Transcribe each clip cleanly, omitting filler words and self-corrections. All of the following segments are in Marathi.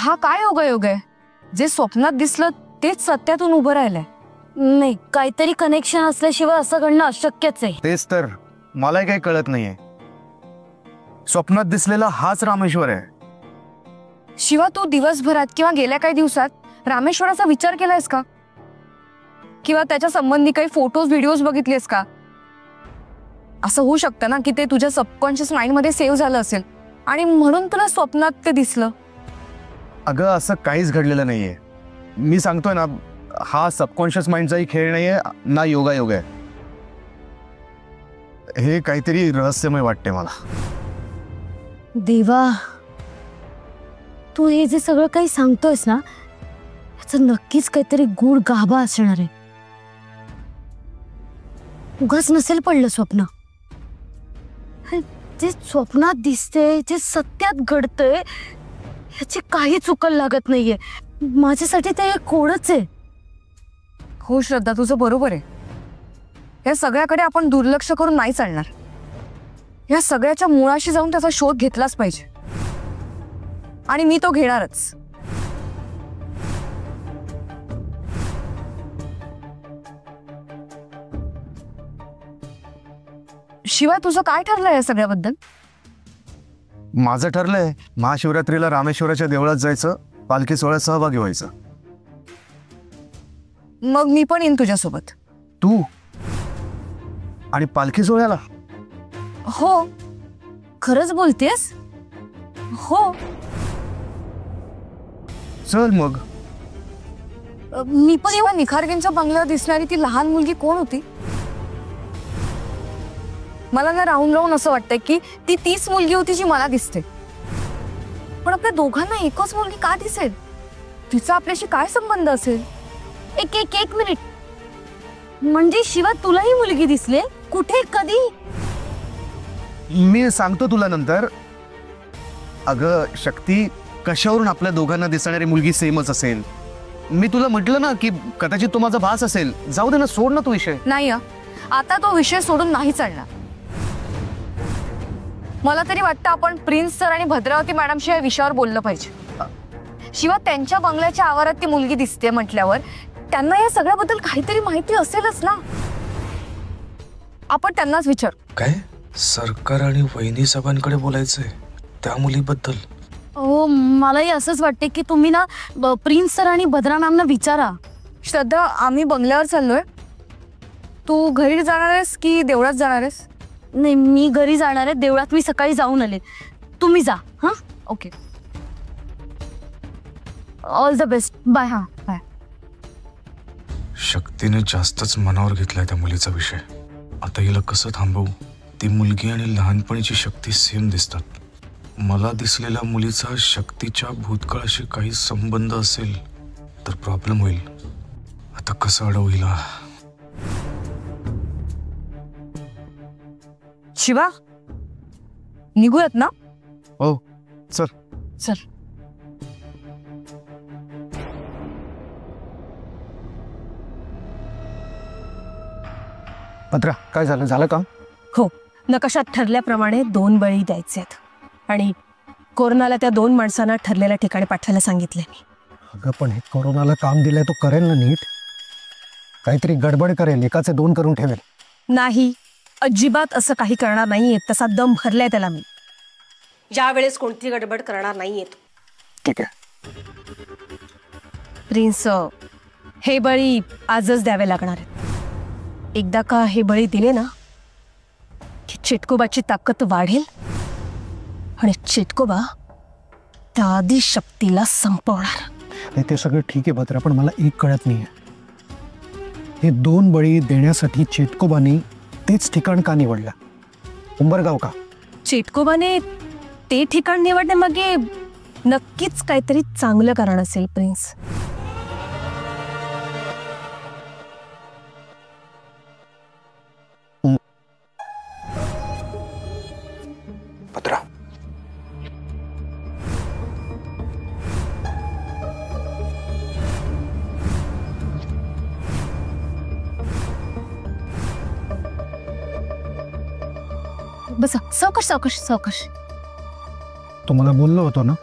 हा काय योगायोग आहे? जे स्वप्नात दिसलं तेच सत्यातून उभं राहिलंय. नाही, काहीतरी कनेक्शन असल्याशिवाय असं घडणं अशक्यच आहे. तेच तर मलाही काही कळत नाहीये. स्वप्नात दिसलेला हाच रामेश्वर आहे. शिवा, तू दिवसभरात किंवा गेल्या काही दिवसात रामेश्वराचा विचार केलायस का? किंवा त्याच्या संबंधी काही फोटोज व्हिडिओज बघितलेस का? असं होऊ शकतं ना की ते तुझ्या सबकॉन्शियस माइंड मध्ये सेव्ह झालं असेल आणि म्हणून तुला स्वप्नात ते दिसलं. अगं असं काहीच घडलेलं नाहीये. मी सांगतोय ना, हा सबकॉन्शियस माइंडचाही खेळ नाहीये ना योगायोग आहे. हे काहीतरी रहस्यमय वाटते मला. देवा, तू हे जे सगळं काही सांगतोयस ना, याचं नक्कीच काहीतरी गूढ गाभा असणार आहे. उगाच नसेल पडलं स्वप्न. जे स्वप्नात दिसते, जे सत्यात घडतंय, याची काही चुकल लागत नाहीये. माझ्यासाठी ते कोडच आहे. हो श्रद्धा, तुझं बरोबर आहे. या सगळ्याकडे आपण दुर्लक्ष करून नाही चालणार. या सगळ्याच्या मुळाशी जाऊन त्याचा शोध घेतलाच पाहिजे आणि मी तो घेणारच. शिवाय तुझं काय ठरलंय या सगळ्याबद्दल? माझं ठरलंय महाशिवरात्रीला रामेश्वराच्या देवळात जायचं, पालखी सोहळ्यात सहभागी व्हायचं. मग मी पण येईन तुझ्यासोबत. तू आणि पालखी सोहळ्याला? हो. खरंच बोलतेस? हो. चल मग. मी पण येऊ. निखारगेंच्या बंगल्यावर दिसणारी ती लहान मुलगी कोण होती? मला ना राहून राहून असं वाटतंय की ती तीच मुलगी होती जी मला दिसते. पण आपल्या दोघांना एकच मुलगी का दिसेल? तिचा आपल्याशी काय संबंध असेल? एक एक एक मिनिट. म्हणजे शिवा, तुलाही मुलगी दिसले? कुठे, कधी? मी सांगतो तुला नंतर. अगं शक्ती, कशावरून आपल्या दोघांना दिसणारी मुलगी सेमच असेल? मी तुला म्हटलं ना की कदाचित तो माझा भास असेल. जाऊ दे ना, सोड ना तो विषय. नाही, आता तो विषय सोडून नाही चालणार. मला तरी वाटतं आपण प्रिन्स सर आणि भद्रावती मॅडमशी या विषयावर बोललं पाहिजे. शिवाय त्यांच्या बंगल्याच्या आवारात ती मुलगी दिसते म्हटल्यावर त्यांना या सगळ्याबद्दल काहीतरी माहिती असेलच ना. आपण त्यांनाच विचार. काय सरकार आणि वहिनी साहेबांकडे बोलायचंय त्या मुलीबद्दल? हो, मलाही असंच वाटते की तुम्ही ना प्रिन्स सर आणि भद्रा मॅमना विचारा. श्रद्धा, आम्ही बंगल्यावर चाललोय. तू घरी जाणार आहेस की देवळात जाणार आहेस? नाही, मी घरी जाणार आहे. देवळात मी सकाळी जाऊन आले. तुम्ही जा. हां, okay. All the best. Bye. हां, बाय. शक्तीने जास्तच मनावर घेतलाय त्या मुलीचा विषय. आता हिला कसं थांबवू? ती मुलगी आणि लहानपणीची शक्ती सेम दिसतात. मला दिसलेल्या मुलीचा शक्तीच्या भूतकाळाशी काही संबंध असेल तर प्रॉब्लेम होईल. आता कसं अडवू हिला? शिवा, निघूयात ना? हो, चल. चल. भद्रा, काय झालं? झालं काम? हो, नकाशात ठरल्याप्रमाणे 2 बळी द्यायचे आहेत आणि कोरोनाला त्या 2 माणसांना ठरलेल्या ठिकाणी पाठवायला सांगितले मी. अगं पण हे कोरोनाला काम दिलंय, तो करेल ना नीट? काहीतरी गडबड करेल, एकाचे 2 करून ठेवेल. नाही, अजिबात असं काही करणार नाहीये. तसा दम भरलाय त्याला मी. ज्या वेळेस कोणती गडबड करणार नाहीये. ठीक आहे. प्रिन्स, हे बळी आजच द्यावे लागणार आहेत. एकदा का हे बळी दिले ना की चिटकोबाची ताकद वाढेल आणि चिटकोबा त्याआधी शक्तीला संपवणार. ते सगळं ठीक आहे भद्रा, पण मला एक कळत नाहीये. हे 2 बळी देण्यासाठी चेटकोबाने तेच ठिकाण का निवडलं? उंबरगाव का? चिटकोबाने ते ठिकाण निवडण्यामागे नक्कीच काहीतरी चांगलं कारण असेल प्रिन्स. भद्रा, बसा. सावकाश सावकाश सावकाश. तुम्हाला बोललो होतो ना,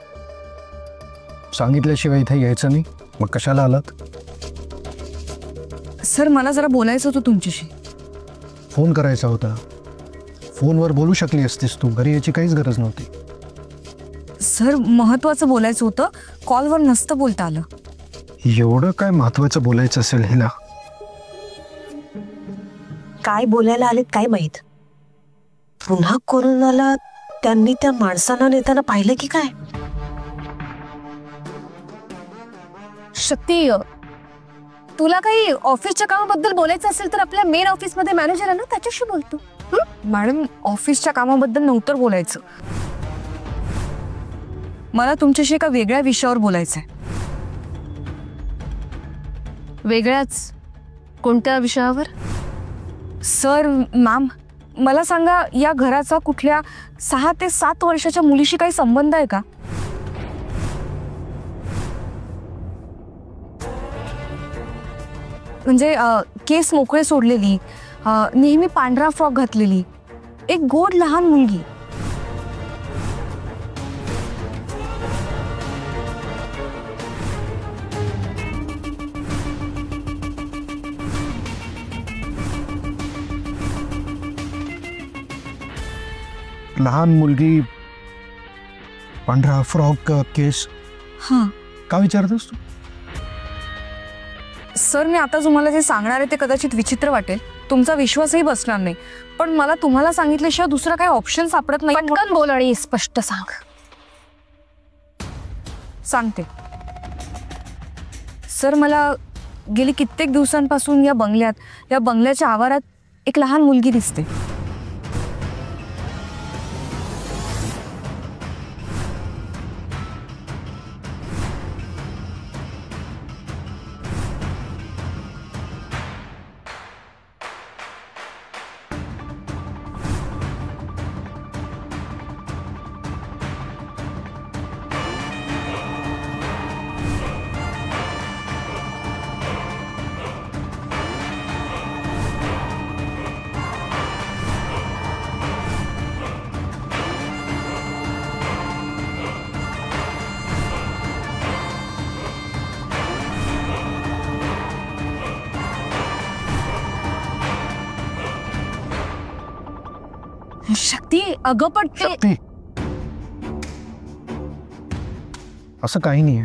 सांगितल्याशिवाय इथे यायचं नाही, मग कशाला आलात? सर मला जरा बोलायचं होतं तुमच्याशी. फोन करायचा होता. फोनवर बोलू शकली असतीस तू, घरी यायची काहीच गरज नव्हती. सर महत्वाचं बोलायचं होतं, कॉलवर नसतं बोलता आलं. एवढं काय महत्वाचं बोलायचं असेल हिला? काय बोलायला आलेत काय माहित. पुन्हा कोरोनाला त्यांनी त्या माणसांना नेताना पाहिलं की काय? शक्ती, तुला काही ऑफिसच्या कामाबद्दल बोलायचं असेल तर आपल्या मेन ऑफिसमध्ये मॅनेजर आहे ना, त्याच्याशी बोलतो. मॅडम, ऑफिसच्या कामाबद्दल नव्हतं बोलायचं. मला तुमच्याशी एका वेगळ्या विषयावर बोलायचं आहे. वेगळ्याच कोणत्या विषयावर? सर, मॅम, मला सांगा, या घराचा कुठल्या 6 ते 7 वर्षाच्या मुलीशी काही संबंध आहे का? म्हणजे केस मोकळे सोडलेली, नेहमी पांढरा फ्रॉक घातलेली, एक गोड लहान मुलगी. लहान मुलगी, पांढरा फ्रॉक, केस. हां का विचारतोस तू? सर, मी आता तुम्हाला जे सांगणार आहे ते कदाचित विचित्र वाटेल, तुमचा विश्वासही बसणार नाही, पण मला तुम्हाला सांगितल्याशिवाय दुसरा काही ऑप्शन सापडत नाही. पटकन बोल आणि स्पष्ट सांग. सांगते. सर, मला गेली कित्येक दिवसांपासून या बंगल्याच्या आवारात एक लहान मुलगी दिसते. शक्ती, अगं पण ते शक्ती, असं काही नाहीये.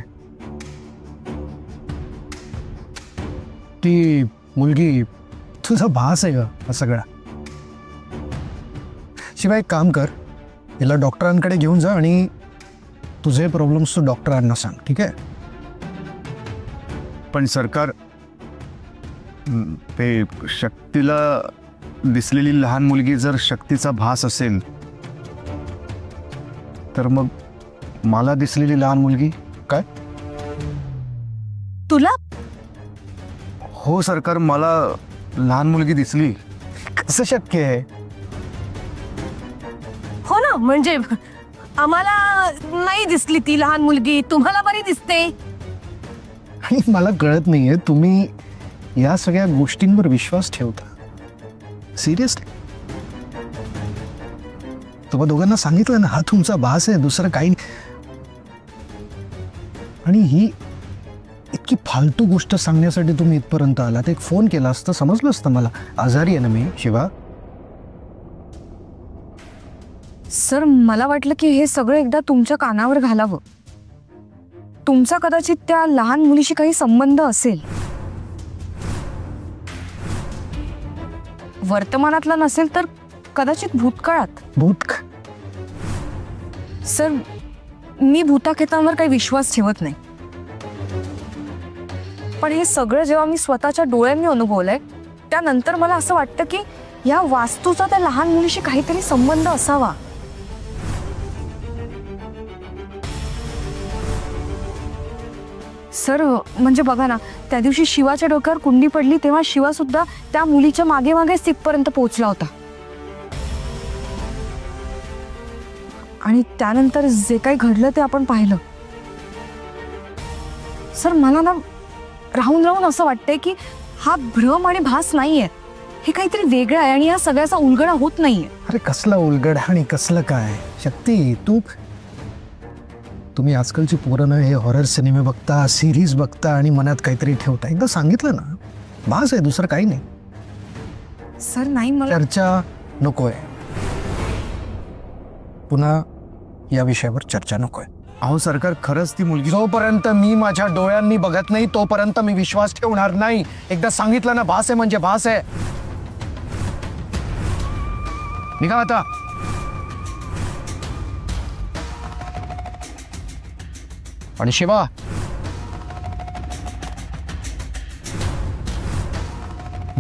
ती मुलगी तुझा भास आहे का सगळा? शिवाय एक काम कर, हिला डॉक्टरांकडे घेऊन जा आणि तुझे प्रॉब्लेम्स तू डॉक्टरांना सांग, ठीक आहे? पण सरकार, ते शक्तीला दिसलेली लहान मुलगी जर शक्तीचा भास असेल तर मग मला दिसलेली लहान मुलगी काय? तुला? हो सरकार, मला लहान मुलगी दिसली. कसं शक्य आहे? हो ना, म्हणजे आम्हाला नाही दिसली ती लहान मुलगी, तुम्हाला बरी दिसते. आणि मला कळत नाहीये तुम्ही या सगळ्या गोष्टींवर विश्वास ठेवता. सिरियसली? तुम्हा दोघांना सांगितलं ना, हा तुमचा भास आहे, दुसरं काही नाही. आणि ही इतकी फालतू गोष्ट सांगण्यासाठी तुम्ही इथपर्यंत आलात. एक फोन केला असता समजलं असतं मला. आजारी आहे ना मी, शिवा. सर, मला वाटलं की हे सगळं एकदा तुमच्या कानावर घालावं. तुमचा कदाचित त्या लहान मुलीशी काही संबंध असेल. वर्तमानातला नसेल तर कदाचित भूतकाळात. सर, मी भूताखेतांवर काही विश्वास ठेवत नाही, पण हे सगळं जेव्हा मी स्वतःच्या डोळ्यांनी अनुभवलंय त्यानंतर मला असं वाटतं की या वास्तूचा त्या लहान मुलीशी काहीतरी संबंध असावा. सर, म्हणजे बघा ना, त्या दिवशी शिवाच्या डोक्यावर कुंडी पडली तेव्हा शिवा सुद्धा त्या मुलीच्या मागे मागे तिथपर्यंत पोहोचला होता. आणि त्यानंतर जे काही घडलं ते आपण पाहिलं. सर, मला ना राहून राहून असं वाटतंय की हा भ्रम आणि भास नाहीये, हे काहीतरी वेगळं आहे आणि या सगळ्याचा उलगडा होत नाहीये. अरे कसला उलगडा आणि कसलं काय? शक्ती, तू तुम्ही आजकालची पोरं ना हे हॉरर सिनेमे बघता, सिरीज बघता आणि मनात काहीतरी ठेवता. एकदा सांगितलं ना, भास आहे, दुसरं काही नाही. सर नाही, मला चर्चा नकोय, पुन्हा या विषयावर चर्चा नकोय. अहो सरकार, खरंच ती मुलगी जोपर्यंत मी माझ्या डोळ्यांनी बघत नाही तोपर्यंत मी विश्वास ठेवणार नाही. एकदा सांगितलं ना, भास आहे म्हणजे भास आहे. निघा आता. आणि शिवा,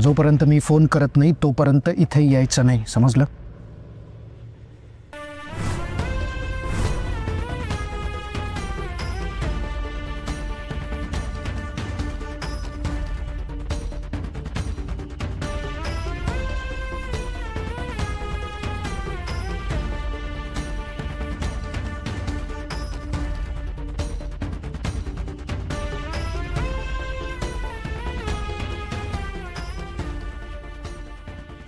जोपर्यंत मी फोन करत नाही तोपर्यंत इथे यायचं नाही, समजलं?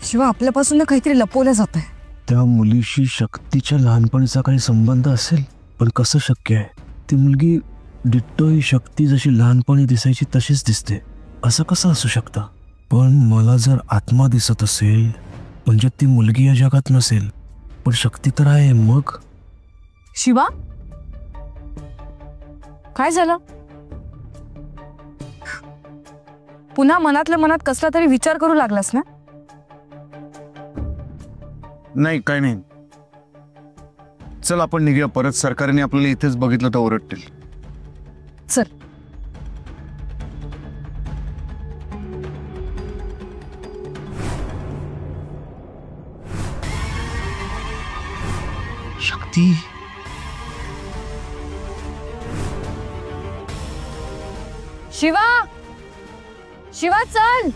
शिवा, आपल्यापासून ना काहीतरी लपवलं जात आहे. त्या मुलीशी शक्तीच्या लहानपणीचा काही संबंध असेल, पण कसं शक्य आहे? ती मुलगी डिट्टो ही शक्ती जशी लहानपणी दिसायची तशीच दिसते. असं कसं असू शकतं? पण मला जर आत्मा दिसत असेल म्हणजे ती मुलगी या जगात नसेल, पण शक्ती तर आहे. मग शिवा, काय झालं? पुन्हा मनातल्या मनात कसला तरी विचार करू लागलास ना? नाही, काय नाही. चल आपण निघूया परत. सरकारने आपल्याला इथेच बघितलं तर ओरडतील. चल. शक्ती शिवा, शिवा चल.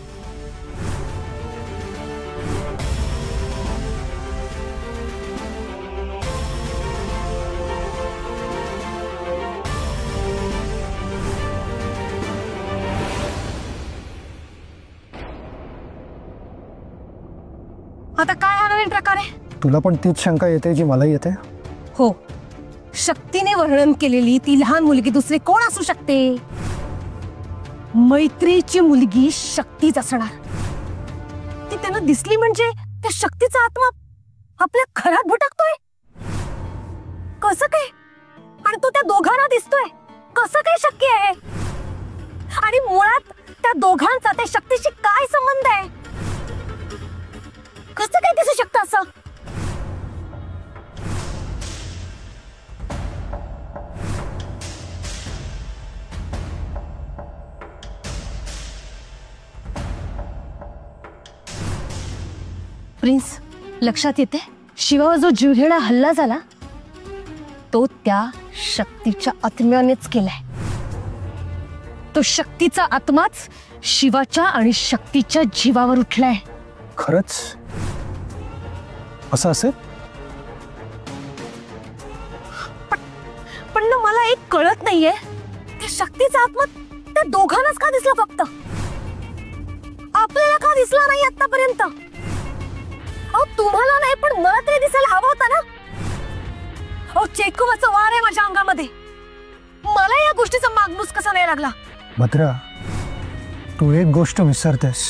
आता काय हा नवीन प्रकार आहे? तुला पण तीच शंका येते जी मला येते? हो, शक्तीने वर्णन केलेली ती लहान मुलगी दुसरी कोण असू शकते? मैत्रीची मुलगी शक्तीच असणार. ती त्यांना दिसली म्हणजे त्या शक्तीचा आत्मा आपल्या घरात भटकतोय. कसं काय? आणि तो त्या दोघांना दिसतोय. कसं काय शक्य आहे? आणि मुळात त्या दोघांचा त्या शक्तीशी काय संबंध आहे? कसं काय दिसू शकतं असं? प्रिन्स, लक्षात येते शिवावर जो जीवघेणा हल्ला झाला तो त्या शक्तीच्या आत्म्यानेच केलाय. तो शक्तीचा आत्माच शिवाच्या आणि शक्तीच्या जीवावर उठलाय. खरंच असं असेल? पण ना मला एक कळत नाहीये, त्या शक्तीचा आत्मा त्या दोघांनाच का दिसला फक्त? आपल्याला का दिसला नाही आतापर्यंत? अहो तुम्हाला नाही पण मला तरी दिसायला हवा होता ना. अहो चेटकुबाचा वार आहे माझ्या अंगामध्ये. मला या गोष्टीचा मागमूस कसा नाही लागला? भद्रा, तू एक गोष्ट विसरतेस.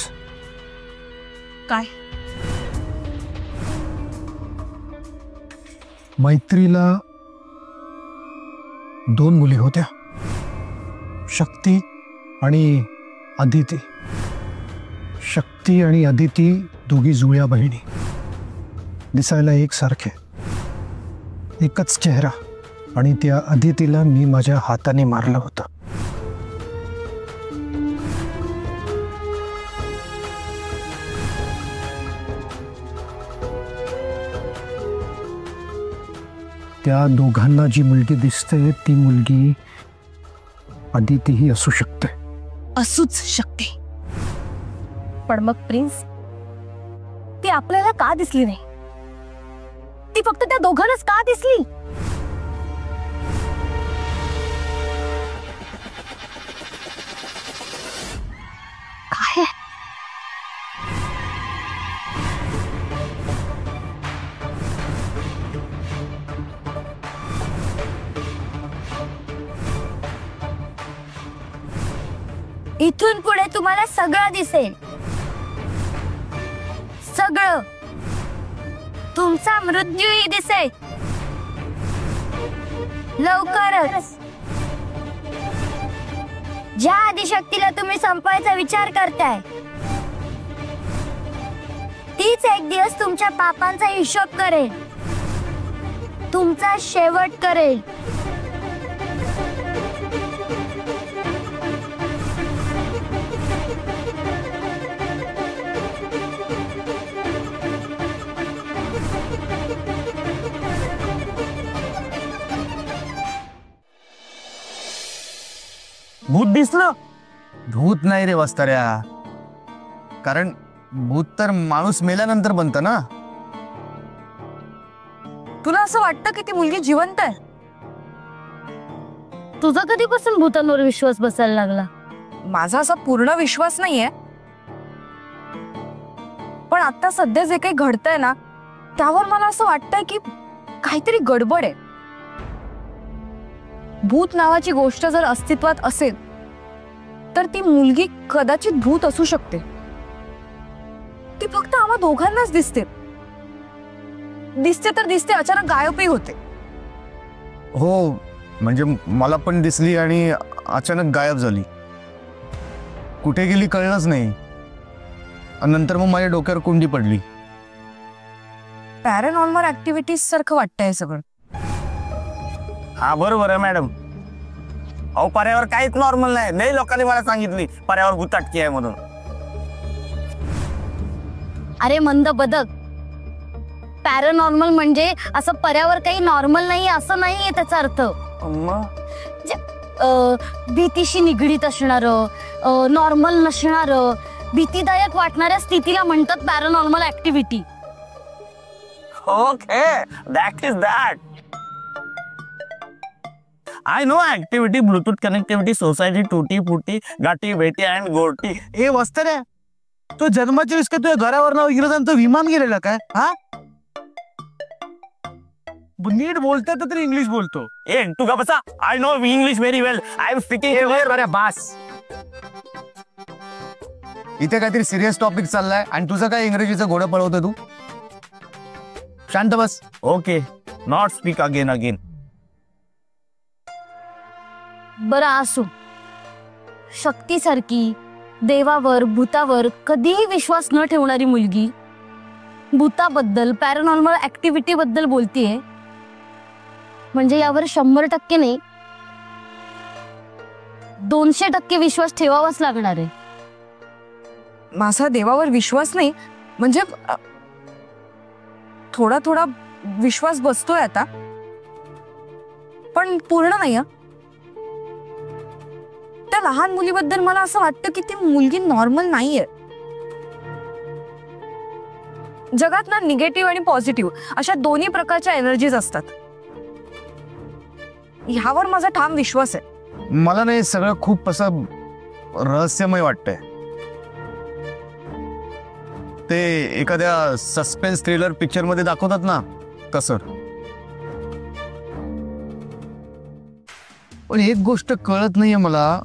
काय? मैत्रीला 2 मुली होत्या, शक्ती आणि अदिती. शक्ती आणि अदिती दोघी जुळ्या बहिणी, दिसायला एकसारखे, एकच चेहरा. आणि त्या अदितीला मी माझ्या हाताने मारलं होतं. त्या दोघांना जी मुलगी दिसते ती मुलगी अदितीही असू शकते. असूच शकते. पण मग प्रिन्स, ती आपल्याला का दिसली नाही? ती फक्त त्या दोघांनाच का दिसली? काय? इथून पुढे तुम्हाला सगळं दिसेल, सगळं. तुमचा मृत्यूही दिसेल लवकरच. ज्या आदिशक्तीला तुम्ही संपवायचा विचार करताय तीच एक दिवस तुमच्या पापांचा हिशोब करेल, तुमचा शेवट करेल. भूत दिसलं? भूत नाही रे वस्ताऱ्या, कारण भूत तर माणूस मेल्यानंतर बनतं ना. तुला असं वाटतं की ती मुलगी जिवंत आहे? तुझा कधीपासून भूतांवर विश्वास बसायला लागला? माझा असा पूर्ण विश्वास नाहीये, पण आता सध्या जे काही घडतंय ना त्यावर मला असं वाटतंय की काहीतरी गडबड आहे. भूत नावाची गोष्ट जर अस्तित्वात असेल तर ती मुलगी कदाचित भूत असू शकते. ती फक्त आम्हा दोघांनाच दिसते तर दिसते, अचानक गायबही होते. हो, म्हणजे मला पण दिसली आणि अचानक गायब झाली. कुठे गेली कळलंच नाही. नंतर मग माझ्या डोक्यावर कोंडी पडली. पॅरानॉर्मल ऍक्टिव्हिटीज सारखं वाटतंय सगळं. हा बरोबर आहे मॅडम. अहो पर्यावर काहीच नॉर्मल नाही. लई लोकांनी मला सांगितली पर्यावर भूताटकी आहे म्हणून. अरे मंद बदक, पॅरानॉर्मल म्हणजे असं पर्यावर काही नॉर्मल नाही असं नाहीये त्याचा अर्थ. भीतीशी निगडीत असणारं, नॉर्मल नसणारं, भीतीदायक वाटणाऱ्या स्थितीला म्हणतात paranormal activity. Okay, that is that. I know activity, Bluetooth connectivity, society, tutti frutti, गाठी बेटी and गोटी. ए वस्ताऱ्या, तो जन्माच्या वेळेस काय तुझ्या घरावर नाव इंग्रजांचं विमान गेलेलं काय? हा, नीट बोलतोय तर इंग्लिश बोलतो. ए तू का बसा. I know English very well. I am speaking. अरे बास, इथे काहीतरी सिरियस टॉपिक चाललाय आणि तुझं काय इंग्रजीचं घोडं पळवतोय तू. शांत बस. Okay, not speak again. बरं असो, शक्तीसारखी देवावर भूतावर कधीही विश्वास न ठेवणारी मुलगी भूताबद्दल पॅरानॉर्मल ऍक्टिव्हिटी बद्दल बोलतीये म्हणजे यावर 100% नाही 200% विश्वास ठेवावाच लागणार आहे. माझा देवावर विश्वास नाही म्हणजे थोडा थोडा विश्वास बसतोय आता, पण पूर्ण नाही. त्या लहान मुलीबद्दल मला असं वाटतं की ती मुलगी नॉर्मल नाहीये. जगात ना निगेटिव्ह आणि पॉझिटिव्ह अशा दोन्ही प्रकारच्या एनर्जीज असतात. ह्यावर माझा ठाम विश्वास आहे. मला नाही सगळं खूप असं रहस्यमय वाटतंय. ते एखाद्या सस्पेन्स थ्रिलर पिक्चर मध्ये दाखवतात ना तसं. पण एक गोष्ट कळत नाहीये मला,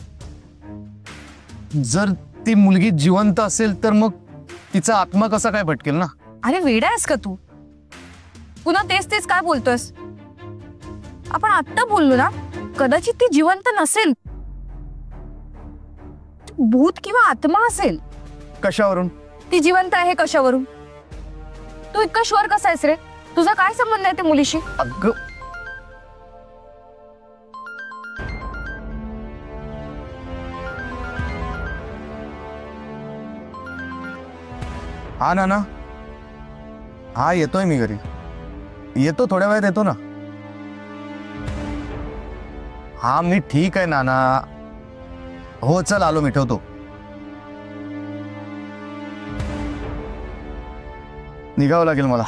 जर ती मुलगी जिवंत असेल तर मग तिचा आत्मा कसा काय भटकेल ना. अरे वेडा आहेस का तू? पुन्हा तेच काय बोलतोयस? आपण आत्ता बोललो ना, कदाचित ती जिवंत नसेल, भूत किंवा आत्मा असेल. कशावरून ती जिवंत आहे कशावरून? तू इतका शुअर कसा आहेस रे? तुझा काय संबंध आहे त्या मुलीशी? अगं हा नाना, हा येतोय मी घरी. येतो थोड्या वेळात येतो ना. हा मी ठीक आहे नाना. हो चल आलो, मी ठेवतो. निघावं लागेल मला.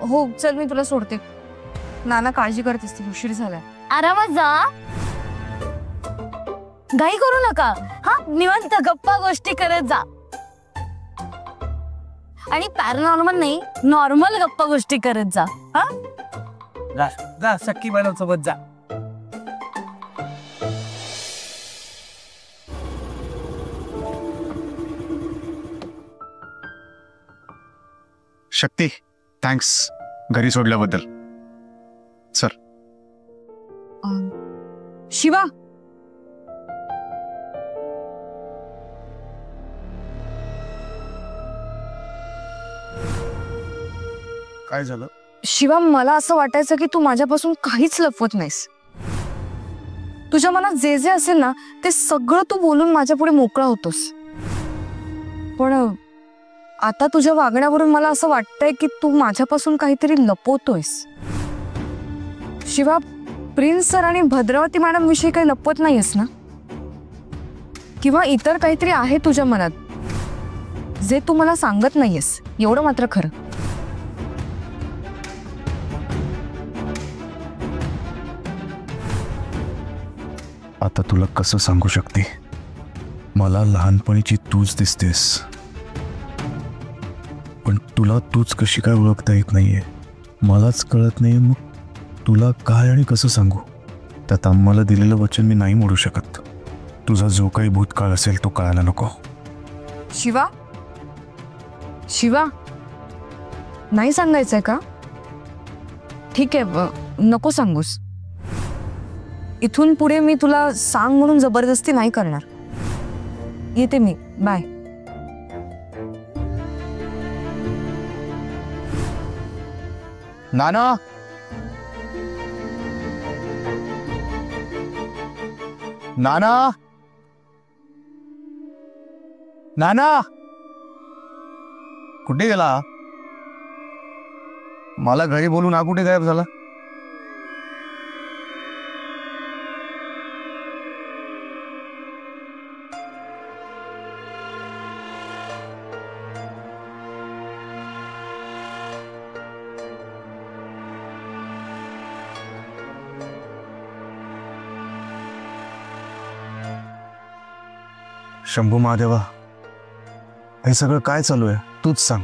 हो चल, मी तुला सोडते. नाना काळजी करतेस, ती उशीर झालाय. आरामात जा, घाई करू नका. हा निवांत गप्पा गोष्टी करत जा. आणि पॅरानॉर्मल नाही, नॉर्मल गप्पा गोष्टी करत जा. हा जा सख्खी बनव सोबत जा. शक्ती, थँक्स घरी सोडल्याबद्दल. सर. शिवा, काय झालं? शिवा, मला असं वाटायचं की तू माझ्यापासून काहीच लपवत नाहीस. तुझ्या मनात जे जे असेल ना ते सगळं तू बोलून माझ्यापुढे मोकळा होतोस. पण आता तुझ्या वागण्यावरून मला असं वाटतंय की तू माझ्यापासून काहीतरी लपवतोयस. शिवा, प्रिन्स सर आणि भद्रावती मॅडम विषयी काही लपवत नाहीयेस ना? किंवा इतर काहीतरी आहे तुझ्या मनात जे तू मला सांगत नाहीयेस, एवढं मात्र खरं. आता तुला कसं सांगू शकते, मला लहानपणीची तूच दिसतेस, पण तुला तूच कशी काय ओळखता येत नाहीये मलाच कळत नाहीये. मग तुला काय आणि कसं सांगू? त्यात आम्हाला दिलेलं वचन मी नाही मोडू शकत. तुझा जो काही भूतकाळ असेल तो कळायला नको. शिवा, शिवा, नाही सांगायचंय का? ठीक आहे, नको सांगूस. इथून पुढे मी तुला सांग म्हणून जबरदस्ती नाही करणार. येते मी, बाय. नाना, नाना, नाना, कुठे गेला? मला घरी बोलून हा कुठे गायब झाला? शंभू महादेवा, हे सगळं काय चालू आहे तूच सांग.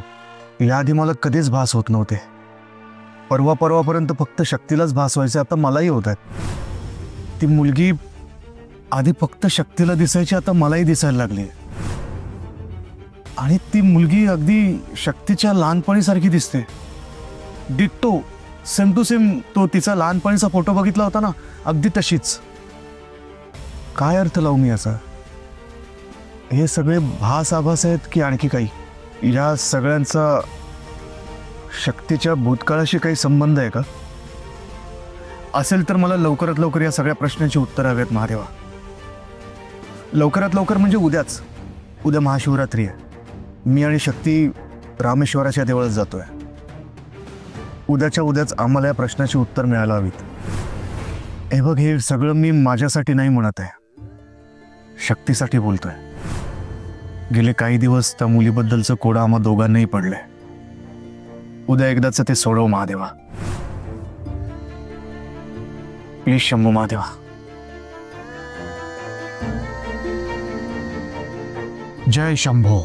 याआधी मला कधीच भास होत नव्हते. परवापर्यंत फक्त शक्तीलाच भास व्हायचे, आता मलाही होत आहेत. ती मुलगी आधी फक्त शक्तीला दिसायची, आता मलाही दिसायला लागली. आणि ती मुलगी अगदी शक्तीच्या लहानपणीसारखी दिसते. डिट्टो, सेम टू सेम तो तिचा लहानपणीचा फोटो बघितला होता ना, अगदी तशीच. काय अर्थ लावू मी याचा? हे सगळे भास आभास आहेत की आणखी काही? या सगळ्यांचा शक्तीच्या भूतकाळाशी काही संबंध आहे का? असेल तर मला लवकरात लवकर या सगळ्या प्रश्नांची उत्तरं हवीत महादेवा. लवकरात लवकर म्हणजे उद्याच. उद्या महाशिवरात्री आहे. मी आणि शक्ती रामेश्वराच्या देवळात जातोय. उद्याच्या उद्याच आम्हाला या प्रश्नाची उत्तर मिळायला हवीत. हे बघ, हे सगळं मी माझ्यासाठी नाही म्हणत आहे, शक्तीसाठी बोलतोय. गेले काही दिवस त्या मुलीबद्दलचं कोडं आम्हा दोघांनाही पडलंय. उद्या एकदाच ते सोडव महादेवा, प्लीज शंभू महादेवा. जय शंभो.